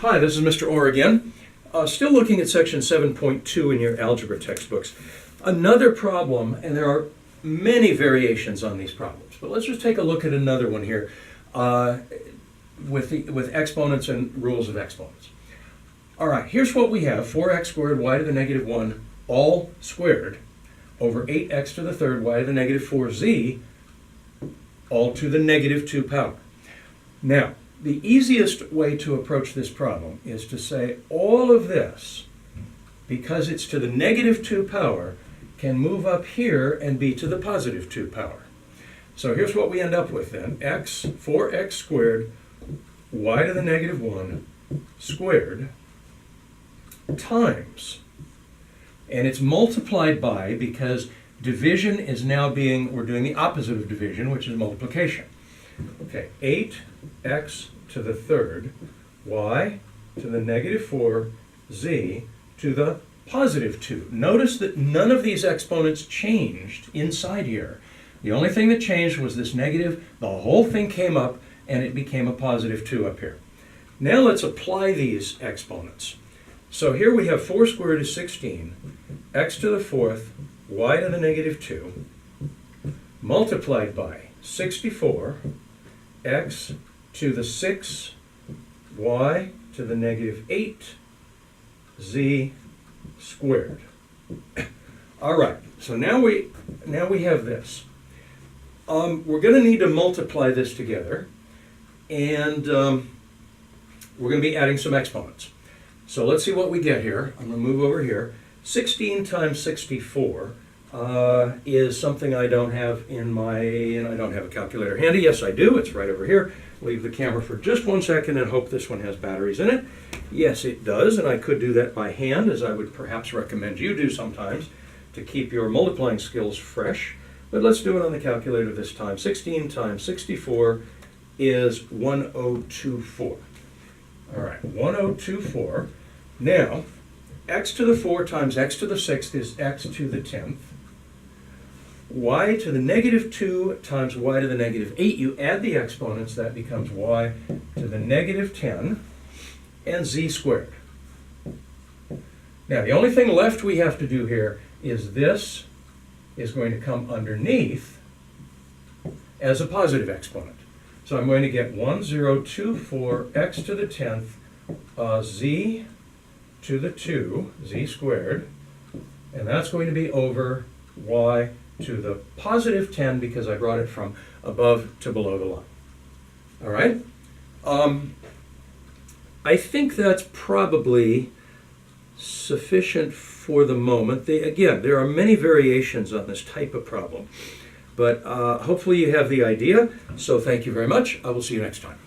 Hi, this is Mr. Orr again. Still looking at section 7.2 in your algebra textbooks. Another problem, and there are many variations on these problems, but let's just take a look at another one here with exponents and rules of exponents. All right, here's what we have. 4x squared y to the negative 1 all squared over 8x to the third y to the negative 4z all to the negative 2 power. Now, the easiest way to approach this problem is to say all of this, because it's to the negative 2 power, can move up here and be to the positive 2 power. So here's what we end up with then. 4x squared y to the negative 1 squared times, and it's multiplied by, because division is now we're doing the opposite of division, which is multiplication. Okay, 8x to the third, y to the negative 4, z to the positive 2. Notice that none of these exponents changed inside here. The only thing that changed was this negative. The whole thing came up, and it became a positive 2 up here. Now let's apply these exponents. So here we have 4 squared is 16, x to the fourth, y to the negative 2, multiplied by 64, x to the 6, y to the negative 8, z squared. All right, so now we have this. We're going to need to multiply this together, and we're going to be adding some exponents. So let's see what we get here. I'm going to move over here. 16 times 64 is something I don't have and I don't have a calculator handy. Yes, I do. It's right over here. Leave the camera for just 1 second and hope this one has batteries in it. Yes, it does, and I could do that by hand, as I would perhaps recommend you do sometimes to keep your multiplying skills fresh. But let's do it on the calculator this time. 16 times 64 is 1024. All right, 1024. Now, x to the 4 times x to the 6th is x to the 10th. Y to the negative 2 times y to the negative 8. You add the exponents, that becomes y to the negative 10, and z squared. Now, the only thing left we have to do here is this is going to come underneath as a positive exponent. So I'm going to get 1024 x to the 10th z to the 2, z squared, and that's going to be over y to the positive 10 because I brought it from above to below the line. All right? I think that's probably sufficient for the moment. Again, there are many variations on this type of problem, but hopefully you have the idea. So thank you very much. I will see you next time.